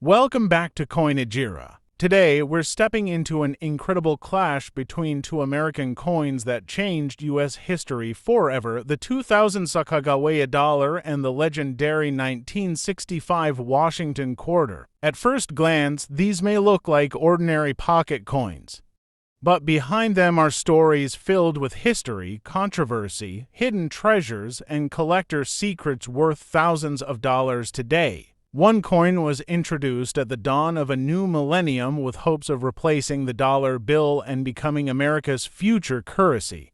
Welcome back to CoinAgeEra. Today, we're stepping into an incredible clash between two American coins that changed U.S. history forever, the 2000 Sacagawea Dollar and the legendary 1965 Washington Quarter. At first glance, these may look like ordinary pocket coins. But behind them are stories filled with history, controversy, hidden treasures, and collector secrets worth thousands of dollars today. One coin was introduced at the dawn of a new millennium with hopes of replacing the dollar bill and becoming America's future currency.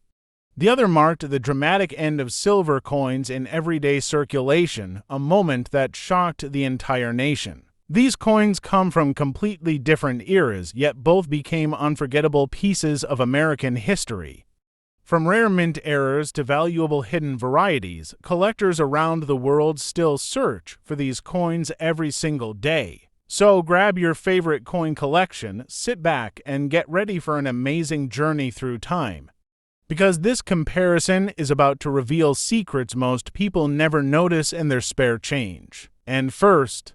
The other marked the dramatic end of silver coins in everyday circulation, a moment that shocked the entire nation. These coins come from completely different eras, yet both became unforgettable pieces of American history. From rare mint errors to valuable hidden varieties, collectors around the world still search for these coins every single day. So grab your favorite coin collection, sit back, and get ready for an amazing journey through time. Because this comparison is about to reveal secrets most people never notice in their spare change. And first,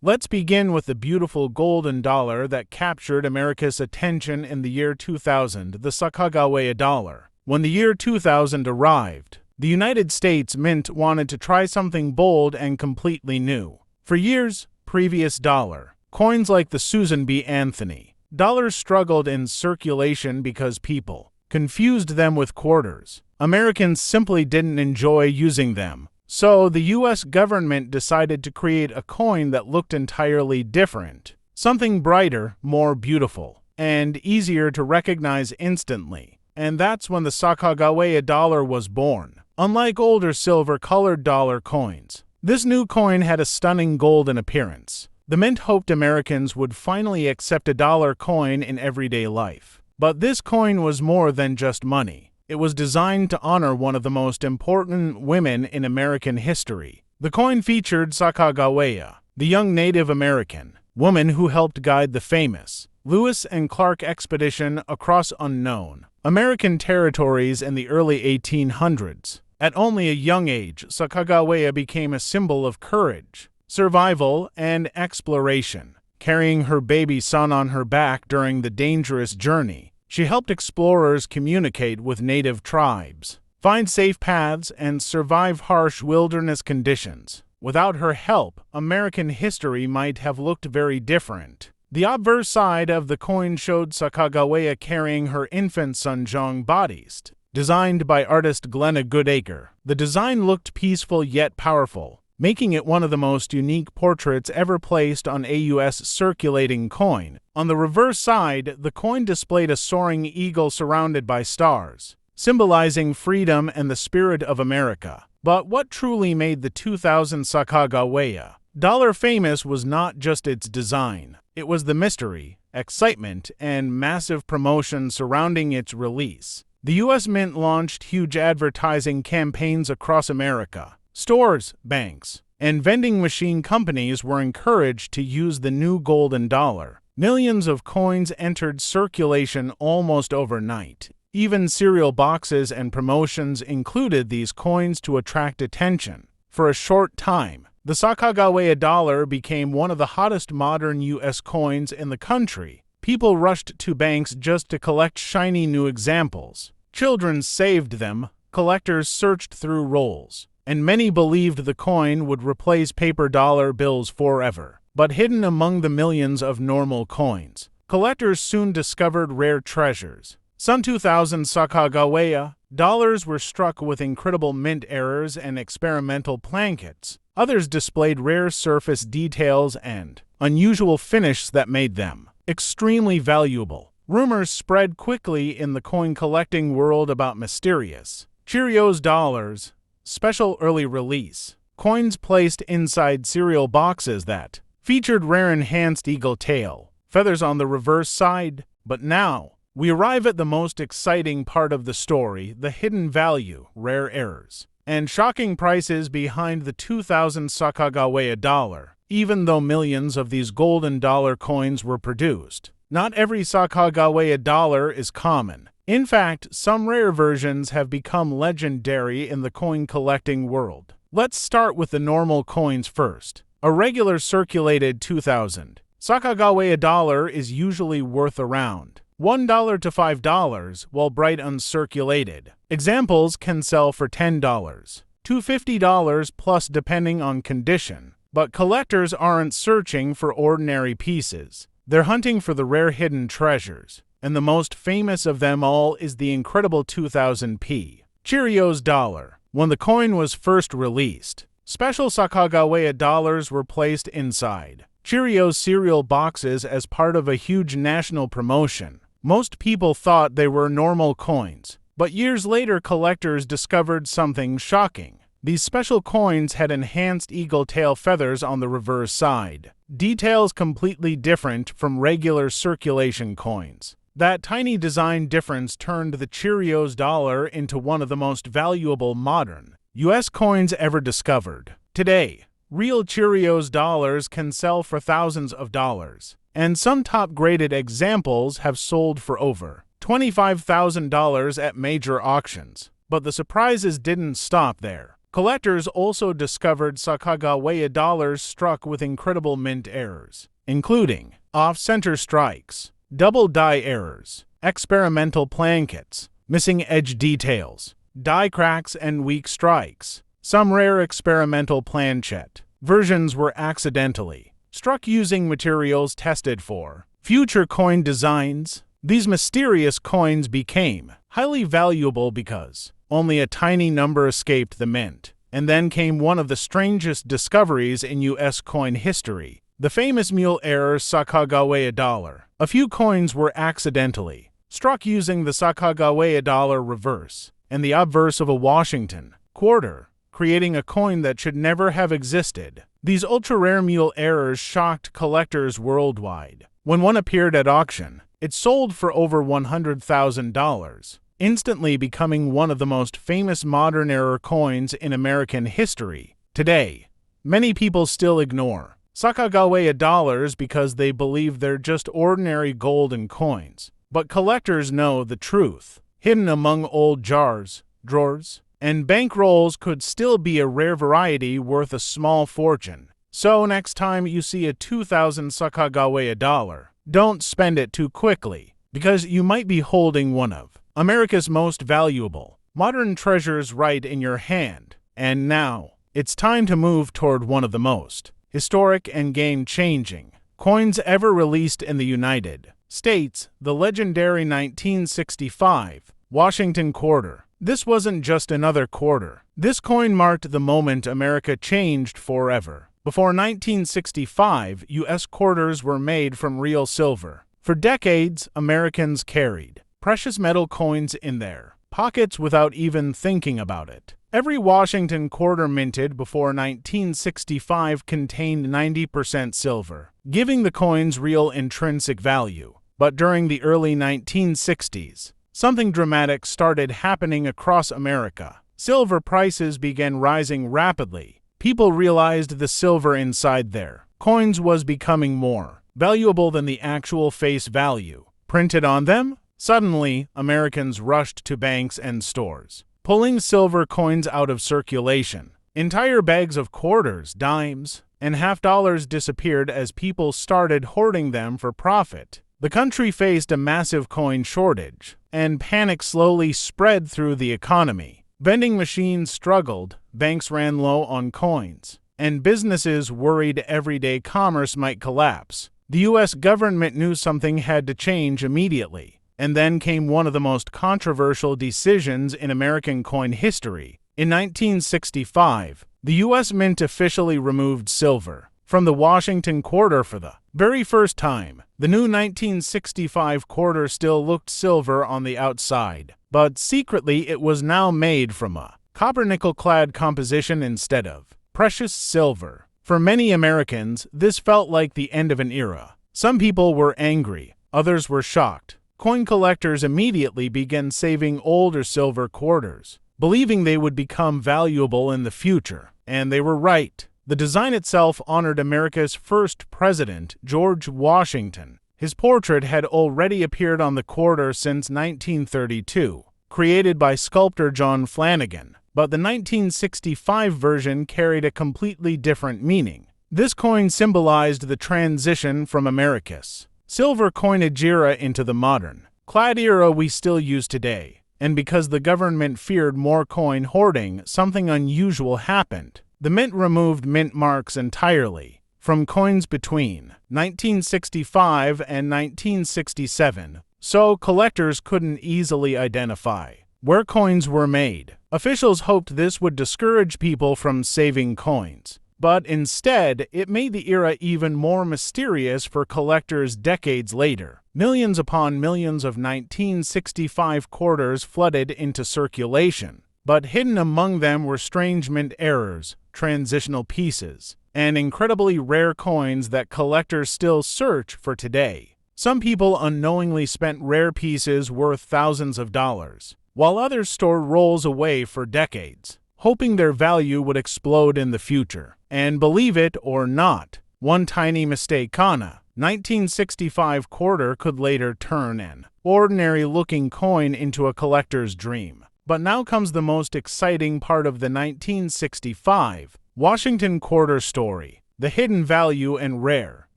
let's begin with the beautiful golden dollar that captured America's attention in the year 2000, the Sacagawea Dollar. When the year 2000 arrived, the United States Mint wanted to try something bold and completely new. For years, previous dollar coins like the Susan B. Anthony dollars struggled in circulation because people confused them with quarters. Americans simply didn't enjoy using them. So the U.S. government decided to create a coin that looked entirely different, something brighter, more beautiful, and easier to recognize instantly. And that's when the Sacagawea Dollar was born. Unlike older silver-colored dollar coins, this new coin had a stunning golden appearance. The Mint hoped Americans would finally accept a dollar coin in everyday life. But this coin was more than just money. It was designed to honor one of the most important women in American history. The coin featured Sacagawea, the young Native American woman who helped guide the famous Lewis and Clark expedition across unknown American territories in the early 1800s. At only a young age, Sacagawea became a symbol of courage, survival, and exploration. Carrying her baby son on her back during the dangerous journey, she helped explorers communicate with native tribes, find safe paths, and survive harsh wilderness conditions. Without her help, American history might have looked very different. The obverse side of the coin showed Sacagawea carrying her infant son Jean-Baptiste. Designed by artist Glenna Goodacre, the design looked peaceful yet powerful, making it one of the most unique portraits ever placed on a U.S. circulating coin. On the reverse side, the coin displayed a soaring eagle surrounded by stars, symbolizing freedom and the spirit of America. But what truly made the 2000 Sacagawea Dollar famous was not just its design. It was the mystery, excitement, and massive promotion surrounding its release. The U.S. Mint launched huge advertising campaigns across America. Stores, banks, and vending machine companies were encouraged to use the new golden dollar. Millions of coins entered circulation almost overnight. Even cereal boxes and promotions included these coins to attract attention. For a short time, the Sacagawea Dollar became one of the hottest modern U.S. coins in the country. People rushed to banks just to collect shiny new examples. Children saved them, collectors searched through rolls, and many believed the coin would replace paper dollar bills forever. But hidden among the millions of normal coins, collectors soon discovered rare treasures. Some 2000 Sacagawea dollars were struck with incredible mint errors and experimental plankets. Others displayed rare surface details and unusual finishes that made them extremely valuable. Rumors spread quickly in the coin collecting world about mysterious Cheerios dollars, special early release coins placed inside cereal boxes that featured rare enhanced eagle tail feathers on the reverse side. But now, we arrive at the most exciting part of the story, the hidden value, rare errors, and shocking prices behind the 2000 Sacagawea Dollar. Even though millions of these golden dollar coins were produced, not every Sacagawea Dollar is common. In fact, some rare versions have become legendary in the coin collecting world. Let's start with the normal coins first. A regular circulated 2000 Sacagawea dollar is usually worth around $1 to $5, while bright uncirculated examples can sell for $10 to $50 plus depending on condition. But collectors aren't searching for ordinary pieces. They're hunting for the rare hidden treasures, and the most famous of them all is the incredible 2000p Cheerios dollar. When the coin was first released, special Sacagawea dollars were placed inside Cheerios cereal boxes as part of a huge national promotion. Most people thought they were normal coins, but years later collectors discovered something shocking. These special coins had enhanced eagle tail feathers on the reverse side, details completely different from regular circulation coins. That tiny design difference turned the Cheerios dollar into one of the most valuable modern U.S. coins ever discovered. Today, real Cheerios dollars can sell for thousands of dollars, and some top-graded examples have sold for over $25,000 at major auctions. But the surprises didn't stop there. Collectors also discovered Sacagawea dollars struck with incredible mint errors, including off-center strikes, double die errors, experimental plankets, missing edge details, die cracks, and weak strikes. Some rare experimental planchet versions were accidentally struck using materials tested for future coin designs. These mysterious coins became highly valuable because only a tiny number escaped the mint. And then came one of the strangest discoveries in U.S. coin history, the famous mule error Sacagawea dollar. A few coins were accidentally struck using the Sacagawea dollar reverse and the obverse of a Washington quarter, creating a coin that should never have existed. These ultra-rare mule errors shocked collectors worldwide. When one appeared at auction, it sold for over $100,000. Instantly becoming one of the most famous modern error coins in American history. Today, many people still ignore Sacagawea dollars because they believe they're just ordinary golden coins. But collectors know the truth. Hidden among old jars, drawers, and bankrolls could still be a rare variety worth a small fortune. So next time you see a 2000 Sacagawea dollar, don't spend it too quickly, because you might be holding one of America's most valuable modern treasures right in your hand. And now, it's time to move toward one of the most historic and game-changing coins ever released in the United States, the legendary 1965 Washington quarter. This wasn't just another quarter. This coin marked the moment America changed forever. Before 1965, U.S. quarters were made from real silver. For decades, Americans carried precious metal coins in their pockets without even thinking about it. Every Washington quarter minted before 1965 contained 90% silver, giving the coins real intrinsic value. But during the early 1960s, something dramatic started happening across America. Silver prices began rising rapidly. People realized the silver inside their coins was becoming more valuable than the actual face value printed on them. Suddenly, Americans rushed to banks and stores, pulling silver coins out of circulation. Entire bags of quarters, dimes, and half-dollars disappeared as people started hoarding them for profit. The country faced a massive coin shortage, and panic slowly spread through the economy. Vending machines struggled, banks ran low on coins, and businesses worried everyday commerce might collapse. The U.S. government knew something had to change immediately. And then came one of the most controversial decisions in American coin history. In 1965, the U.S. Mint officially removed silver from the Washington quarter for the very first time. The new 1965 quarter still looked silver on the outside, but secretly it was now made from a copper-nickel-clad composition instead of precious silver. For many Americans, this felt like the end of an era. Some people were angry, others were shocked. Coin collectors immediately began saving older silver quarters, believing they would become valuable in the future. And they were right. The design itself honored America's first president, George Washington. His portrait had already appeared on the quarter since 1932, created by sculptor John Flanagan. But the 1965 version carried a completely different meaning. This coin symbolized the transition from America's silver coinage era into the modern clad era we still use today. And because the government feared more coin hoarding, something unusual happened. The mint removed mint marks entirely from coins between 1965 and 1967, so collectors couldn't easily identify where coins were made. Officials hoped this would discourage people from saving coins, but instead, it made the era even more mysterious for collectors decades later. Millions upon millions of 1965 quarters flooded into circulation, but hidden among them were strange mint errors, transitional pieces, and incredibly rare coins that collectors still search for today. Some people unknowingly spent rare pieces worth thousands of dollars, while others stored rolls away for decades, hoping their value would explode in the future. And believe it or not, one tiny mistake on a 1965 quarter could later turn an ordinary-looking coin into a collector's dream. But now comes the most exciting part of the 1965 Washington quarter story, the hidden value and rare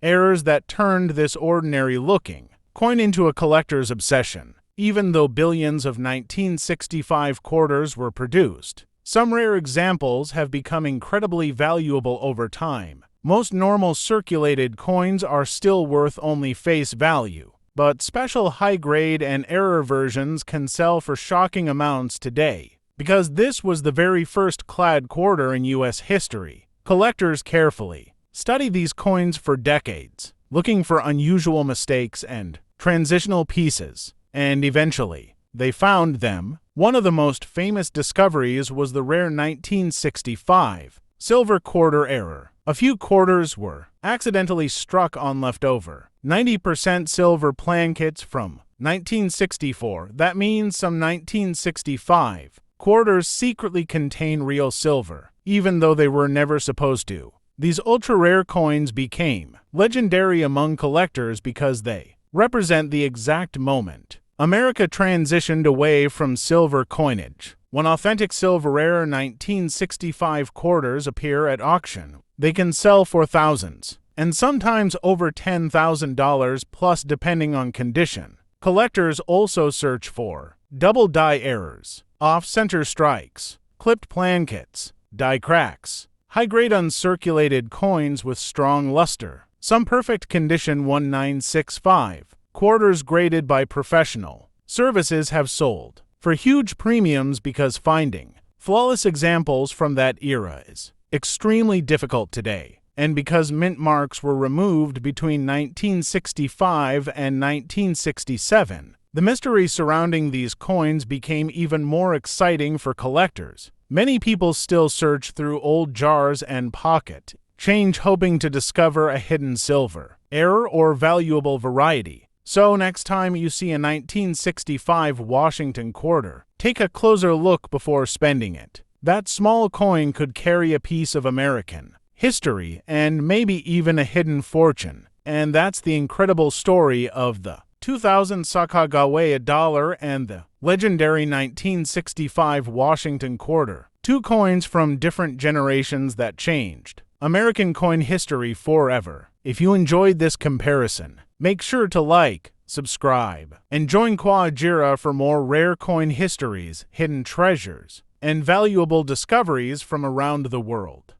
errors that turned this ordinary-looking coin into a collector's obsession. Even though billions of 1965 quarters were produced, some rare examples have become incredibly valuable over time. Most normal circulated coins are still worth only face value, but special high-grade and error versions can sell for shocking amounts today. Because this was the very first clad quarter in U.S. history, collectors carefully study these coins for decades, looking for unusual mistakes and transitional pieces, and eventually, they found them. One of the most famous discoveries was the rare 1965 silver quarter error. A few quarters were accidentally struck on leftover 90% silver plankets from 1964. That means some 1965 quarters secretly contain real silver, even though they were never supposed to. These ultra-rare coins became legendary among collectors because they represent the exact moment America transitioned away from silver coinage. When authentic silver rare 1965 quarters appear at auction, they can sell for thousands, and sometimes over $10,000 plus depending on condition. Collectors also search for double die errors, off-center strikes, clipped plankets, die cracks, high-grade uncirculated coins with strong luster, some perfect condition 1965 quarters graded by professional services have sold for huge premiums because finding flawless examples from that era is extremely difficult today, and because mint marks were removed between 1965 and 1967, the mystery surrounding these coins became even more exciting for collectors. Many people still search through old jars and pocket change hoping to discover a hidden silver error or valuable variety. So next time you see a 1965 Washington quarter, take a closer look before spending it. That small coin could carry a piece of American history and maybe even a hidden fortune. And that's the incredible story of the 2000 Sacagawea Dollar and the legendary 1965 Washington quarter. Two coins from different generations that changed American coin history forever. If you enjoyed this comparison, make sure to like, subscribe, and join CoinAgeEra for more rare coin histories, hidden treasures, and valuable discoveries from around the world.